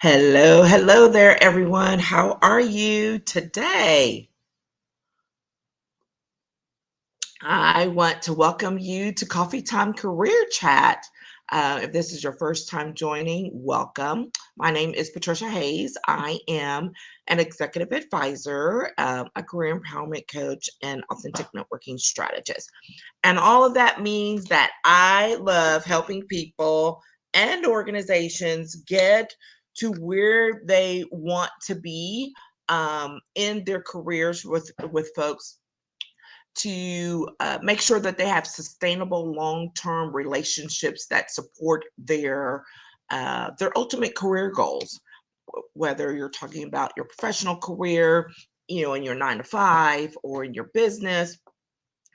Hello, hello there, everyone. How are you today? I want to welcome you to Coffee Time Career Chat. If this is your first time joining, welcome. My name is Patricia Hayes. I am an executive advisor, a career empowerment coach, and authentic networking strategist. And all of that means that I love helping people and organizations get to where they want to be in their careers with folks to make sure that they have sustainable long-term relationships that support their ultimate career goals, whether you're talking about your professional career, in your 9 to 5 or in your business,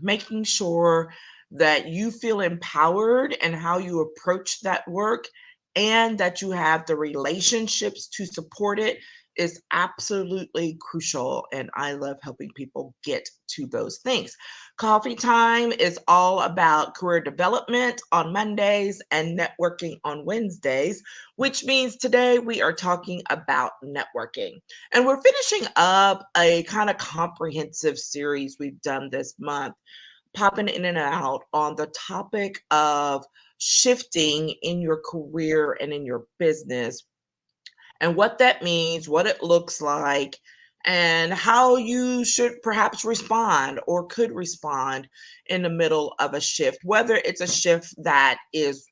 making sure that you feel empowered and how you approach that work and that you have the relationships to support it is absolutely crucial. And I love helping people get to those things. Coffee Time is all about career development on Mondays and networking on Wednesdays, which means today we are talking about networking. And we're finishing up a kind of comprehensive series we've done this month, popping in and out on the topic of shifting in your career and in your business, and what that means, what it looks like, and how you should perhaps respond or could respond in the middle of a shift, whether it's a shift that is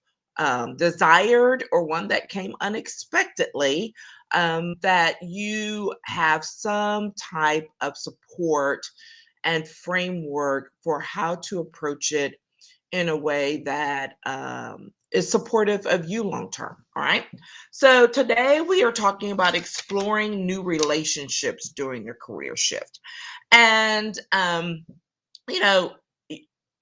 desired or one that came unexpectedly, that you have some type of support and framework for how to approach it in a way that is supportive of you long term. All right. So today we are talking about exploring new relationships during your career shift. And, you know,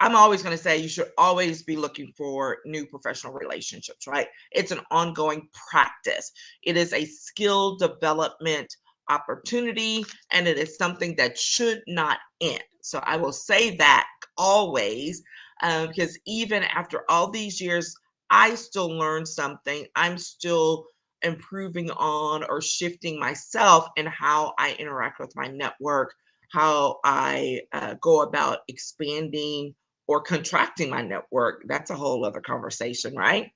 I'm always going to say you should always be looking for new professional relationships, right? It's an ongoing practice, it is a skill development opportunity, and it is something that should not end. So I will say that always, because even after all these years, I still learn something. I'm still improving on or shifting myself in how I interact with my network, how I go about expanding or contracting my network. That's a whole other conversation, right?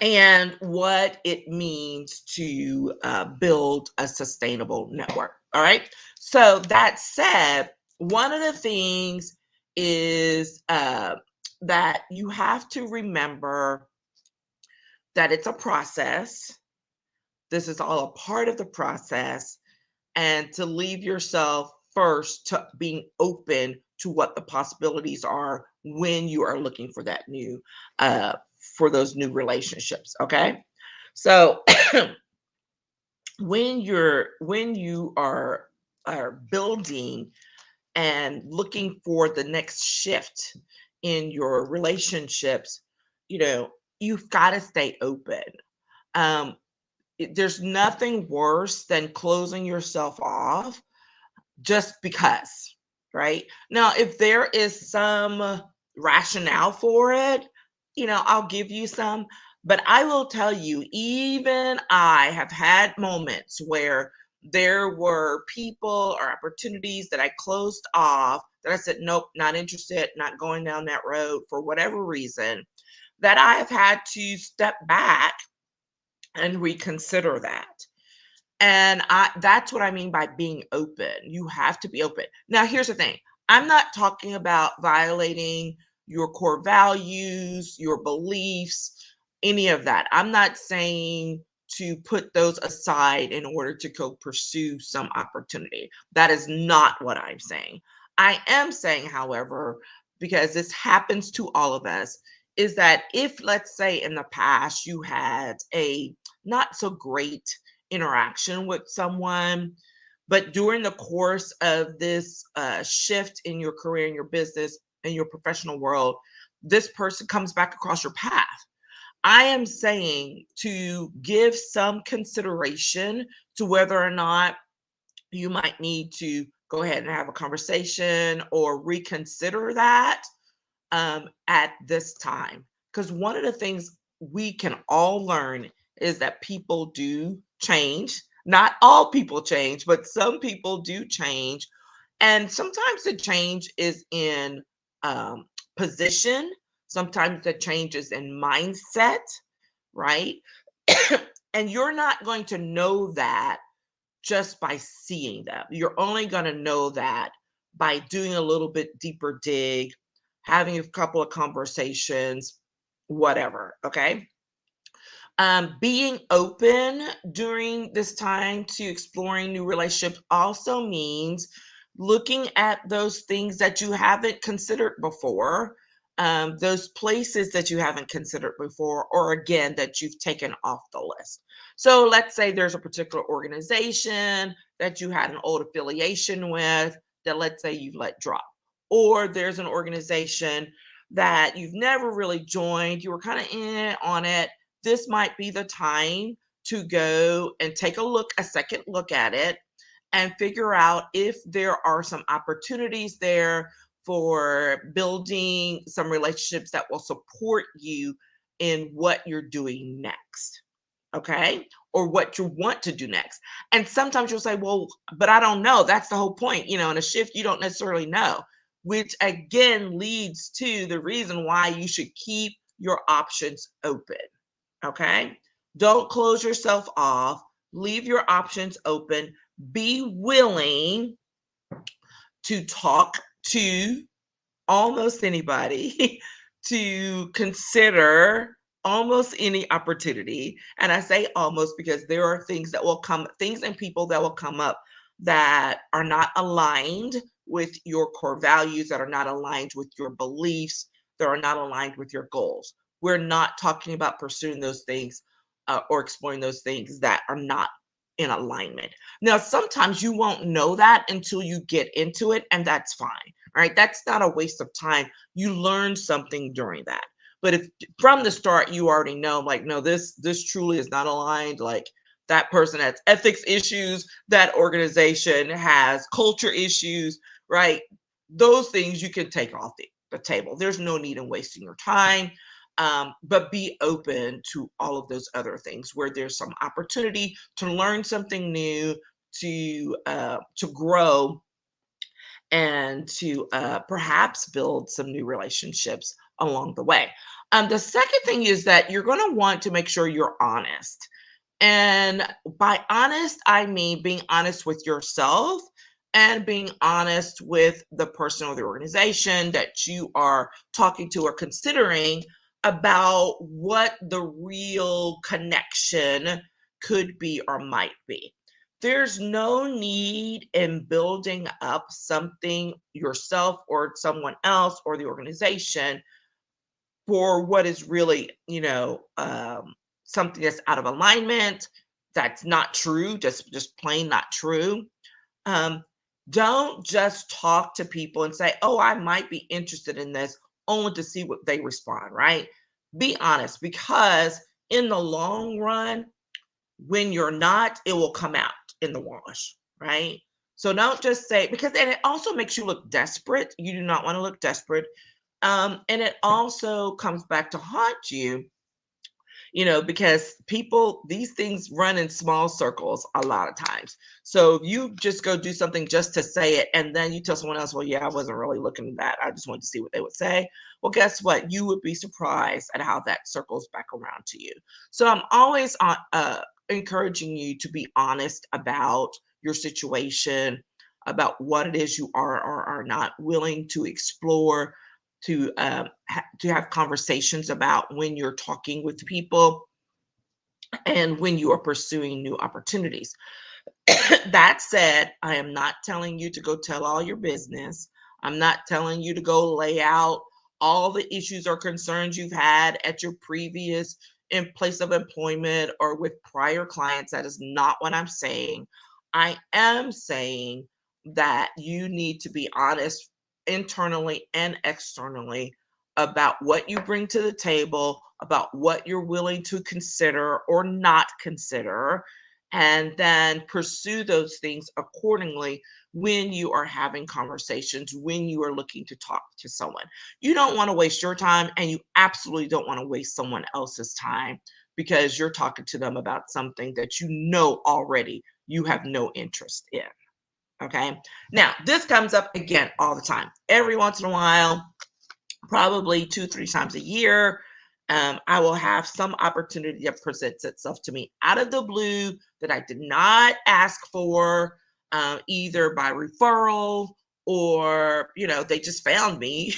And what it means to build a sustainable network. All right. So that said, one of the things is that you have to remember that it's a process. This is all a part of the process, and to leave yourself first to being open to what the possibilities are when you are looking for that new uh for those new relationships. Okay. So when you are building and looking for the next shift in your relationships, you know you've got to stay open. um there's nothing worse than closing yourself off just because, right? Now, if there is some rationale for it, I'll give you some, but I will tell you, even I have had moments where there were people or opportunities that I closed off, that I said, nope, not interested, not going down that road for whatever reason, that I have had to step back and reconsider that. And that's what I mean by being open. You have to be open. Now, here's the thing. I'm not talking about violating your core values, your beliefs, any of that. I'm not saying to put those aside in order to go pursue some opportunity. That is not what I'm saying. I am saying, however, because this happens to all of us, is that if, let's say, in the past you had a not so great interaction with someone, but during the course of this shift in your career, in your business, in your professional world, this person comes back across your path. I am saying to give some consideration to whether or not you might need to go ahead and have a conversation or reconsider that at this time. Because one of the things we can all learn is that people do change. Not all people change, but some people do change. And sometimes the change is in um, position, sometimes the change is in mindset, right? And you're not going to know that just by seeing them. You're only going to know that by doing a little bit deeper dig, having a couple of conversations, whatever. Okay. Being open during this time to exploring new relationships also means looking at those things that you haven't considered before, those places that you haven't considered before, or again, that you've taken off the list. So let's say there's a particular organization that you had an old affiliation with that let's say you've let drop, or there's an organization that you've never really joined, you were kind of in on it. This might be the time to go and take a second look at it and figure out if there are some opportunities there for building some relationships that will support you in what you're doing next. Okay. Or what you want to do next. And sometimes you'll say, well, but I don't know. That's the whole point. In a shift, you don't necessarily know, which again leads to the reason why you should keep your options open. Okay. Don't close yourself off. Leave your options open. Be willing to talk to almost anybody, to consider almost any opportunity. And I say almost because there are things and people that will come up that are not aligned with your core values, that are not aligned with your beliefs, that are not aligned with your goals. We're not talking about pursuing those things or exploring those things that are not in alignment. Now, sometimes you won't know that until you get into it, and that's fine. Right? That's not a waste of time. You learn something during that. But if from the start you already know, like, no, this truly is not aligned, like that person has ethics issues, that organization has culture issues, right? Those things you can take off the table. There's no need in wasting your time. But be open to all of those other things where there's some opportunity to learn something new, to grow, and to perhaps build some new relationships along the way. The second thing is that you're going to want to make sure you're honest. And by honest, I mean being honest with yourself and being honest with the person or the organization that you are talking to or considering about what the real connection could be or might be. There's no need in building up something yourself or someone else or the organization for what is really, something that's out of alignment, that's not true, just plain not true. Um, don't just talk to people and say, "Oh, I might be interested in this," only to see what they respond. Right? Be honest, because in the long run, when you're not, it will come out in the wash, right? So don't just say, because and it also makes you look desperate. You do not want to look desperate. And it also comes back to haunt you, because these things run in small circles a lot of times. So if you just go do something just to say it, and then you tell someone else, well, yeah, I wasn't really looking at that. I just wanted to see what they would say. Well, guess what? You would be surprised at how that circles back around to you. So I'm always encouraging you to be honest about your situation, about what it is you are or are not willing to explore, to have conversations about when you're talking with people and when you are pursuing new opportunities. That said, I am not telling you to go tell all your business. I'm not telling you to go lay out all the issues or concerns you've had at your previous in place of employment or with prior clients. That is not what I'm saying. I am saying that you need to be honest internally and externally about what you bring to the table, about what you're willing to consider or not consider, and then pursue those things accordingly when you are having conversations, when you are looking to talk to someone. You don't want to waste your time, and you absolutely don't want to waste someone else's time because you're talking to them about something that you know already you have no interest in. Okay. Now, this comes up again all the time. Every once in a while, probably 2, 3 times a year, I will have some opportunity that presents itself to me out of the blue that I did not ask for, either by referral or, they just found me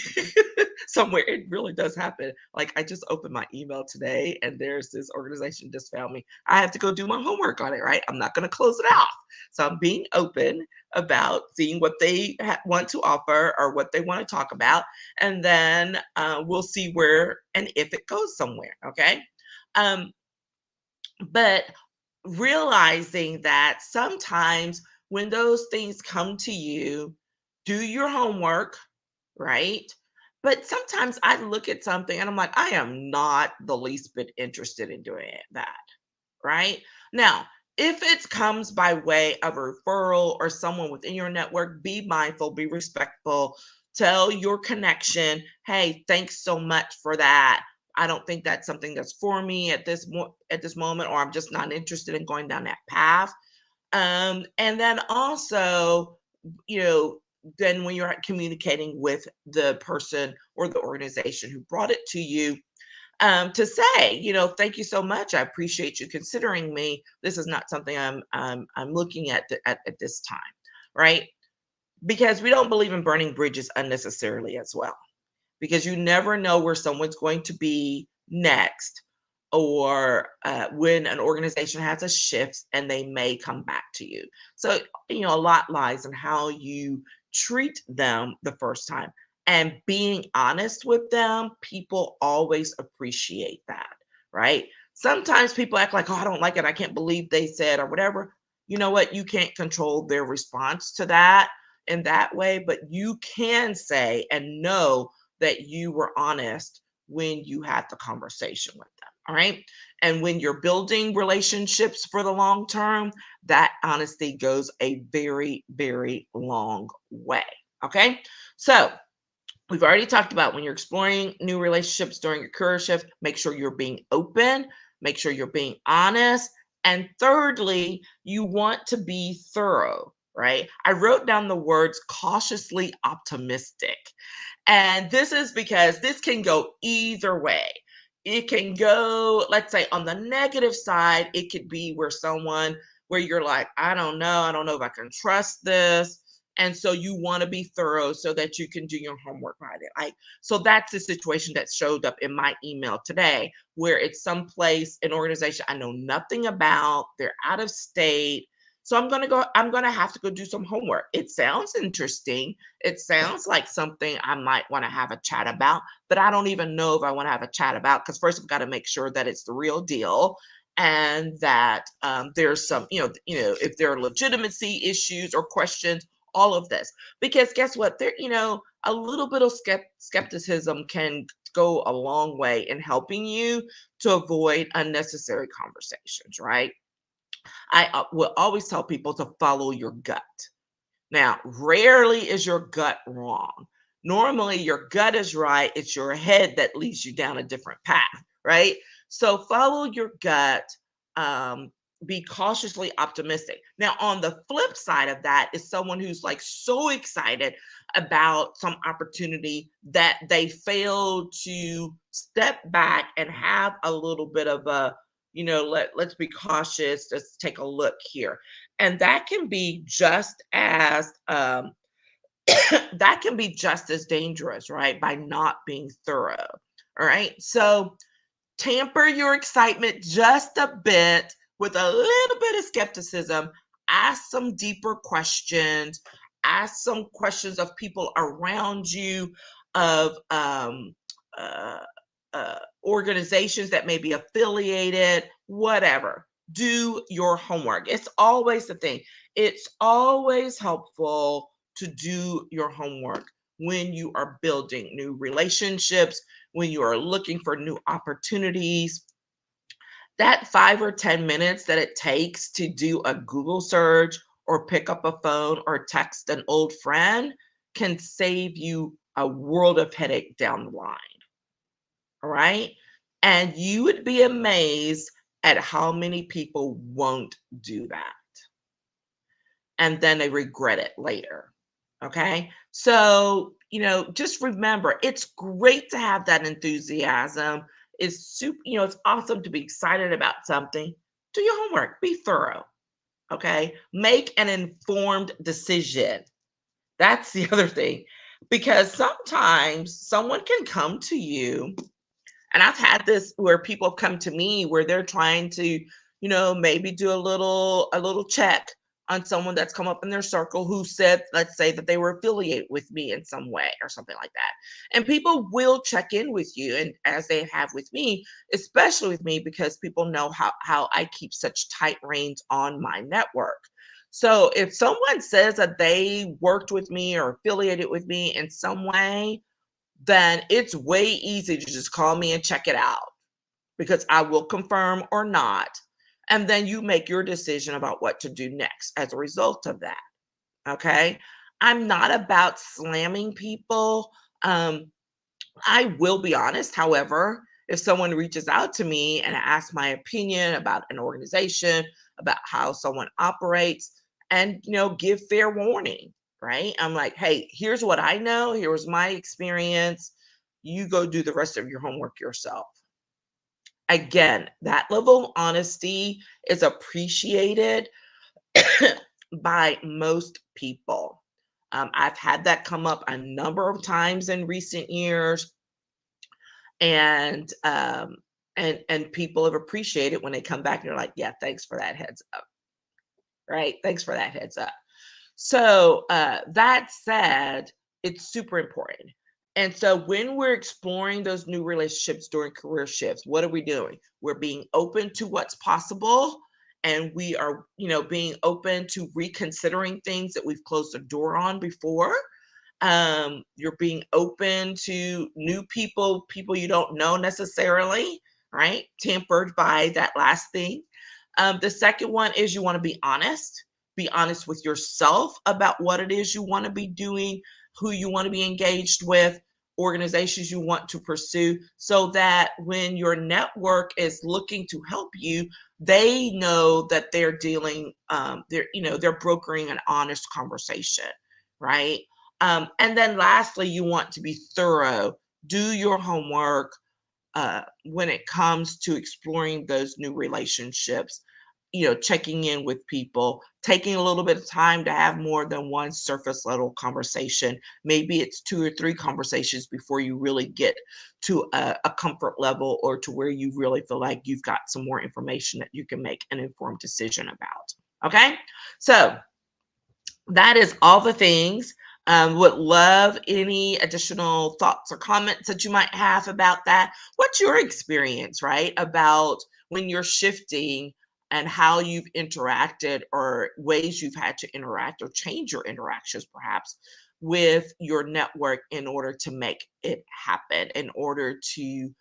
somewhere. It really does happen. Like, I just opened my email today and there's this organization just found me. I have to go do my homework on it, right? I'm not going to close it off. So I'm being open about seeing what they want to offer or what they want to talk about. And then we'll see where and if it goes somewhere. Okay. Um, but realizing that sometimes when those things come to you, do your homework, right? But sometimes I look at something and I'm like, I am not the least bit interested in doing that, right? Now, if it comes by way of a referral or someone within your network, be mindful, be respectful, tell your connection, hey, thanks so much for that. I don't think that's something that's for me at this moment, or I'm just not interested in going down that path. And then also, you know, then when you're communicating with the person or the organization who brought it to you, to say, thank you so much. I appreciate you considering me. This is not something I'm looking at this time, right? Because we don't believe in burning bridges unnecessarily as well, because you never know where someone's going to be next, or when an organization has a shift and they may come back to you. So, a lot lies in how you treat them the first time. And being honest with them, people always appreciate that, right? Sometimes people act like, oh, I don't like it. I can't believe they said, or whatever. You know what? You can't control their response to that in that way, but you can say and know that you were honest when you had the conversation with them. All right. And when you're building relationships for the long term, that honesty goes a very, very long way. Okay. So we've already talked about when you're exploring new relationships during your career shift, make sure you're being open, make sure you're being honest. And thirdly, you want to be thorough, right? I wrote down the words cautiously optimistic. And this is because this can go either way. It can go, let's say, on the negative side, it could be where you're like, I don't know if I can trust this. And so you want to be thorough so that you can do your homework on it. So that's the situation that showed up in my email today, where it's someplace, an organization I know nothing about, they're out of state. So I'm gonna have to go do some homework. It sounds interesting. It sounds like something I might want to have a chat about, but I don't even know if I want to have a chat about, because first I've got to make sure that it's the real deal, and that there's some, if there are legitimacy issues or questions, all of this. Because guess what? A little bit of skepticism can go a long way in helping you to avoid unnecessary conversations, right? I will always tell people to follow your gut. Now, rarely is your gut wrong. Normally, your gut is right. It's your head that leads you down a different path, right? So follow your gut. Um, be cautiously optimistic. Now, on the flip side of that is someone who's like so excited about some opportunity that they fail to step back and have a little bit of a, let's be cautious. Let's take a look here. And that can be just as that can be just as dangerous, right? By not being thorough. All right. So tamper your excitement just a bit with a little bit of skepticism. Ask some deeper questions. Ask some questions of people around you, of uh, organizations that may be affiliated, whatever. Do your homework. It's always the thing. It's always helpful to do your homework when you are building new relationships, when you are looking for new opportunities. That 5 or 10 minutes that it takes to do a Google search or pick up a phone or text an old friend can save you a world of headache down the line. All right. And you would be amazed at how many people won't do that. And then they regret it later. Okay. So, just remember it's great to have that enthusiasm. It's super, it's awesome to be excited about something. Do your homework, be thorough. Okay. Make an informed decision. That's the other thing. Because sometimes someone can come to you, and I've had this where people come to me where they're trying to, maybe do a little check on someone that's come up in their circle who said, let's say that they were affiliated with me in some way or something like that. And people will check in with you, and as they have with me, especially with me, because people know how I keep such tight reins on my network. So if someone says that they worked with me or affiliated with me in some way, then it's way easy to just call me and check it out, because I will confirm or not. And then you make your decision about what to do next as a result of that. Okay. I'm not about slamming people. I will be honest, however, if someone reaches out to me and asks my opinion about an organization, about how someone operates, and give fair warning, right? I'm like, hey, here's what I know, here's my experience. You go do the rest of your homework yourself. Again, that level of honesty is appreciated by most people. I've had that come up a number of times in recent years, and people have appreciated when they come back and they're like, yeah, thanks for that heads up. Right, thanks for that heads up. So that said, it's super important. And so when we're exploring those new relationships during career shifts, what are we doing? We're being open to what's possible, and we are being open to reconsidering things that we've closed the door on before. You're being open to new people you don't know necessarily, right? Tempered by that last thing. The second one is you want to be honest. Be honest with yourself about what it is you want to be doing, who you want to be engaged with, organizations you want to pursue, so that when your network is looking to help you, they know that they're dealing, they're brokering an honest conversation, right? And then lastly, you want to be thorough. Do your homework when it comes to exploring those new relationships, checking in with people, taking a little bit of time to have more than one surface level conversation. Maybe it's 2 or 3 conversations before you really get to a comfort level, or to where you really feel like you've got some more information that you can make an informed decision about. Okay. So that is all the things. Would love any additional thoughts or comments that you might have about that. What's your experience, right, about when you're shifting, and how you've interacted, or ways you've had to interact or change your interactions perhaps with your network in order to make it happen, in order to,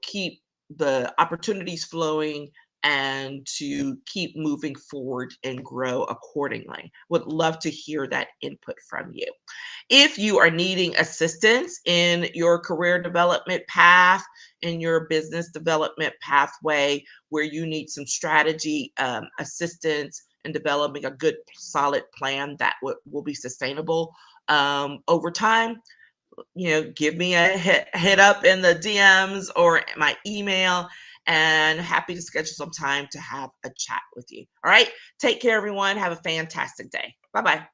keep the opportunities flowing, and to keep moving forward and grow accordingly. Would love to hear that input from you. If you are needing assistance in your career development path, in your business development pathway, where you need some strategy assistance in developing a good, solid plan that will be sustainable over time, give me a hit up in the DMs or my email, and happy to schedule some time to have a chat with you. All right. Take care, everyone. Have a fantastic day. Bye bye.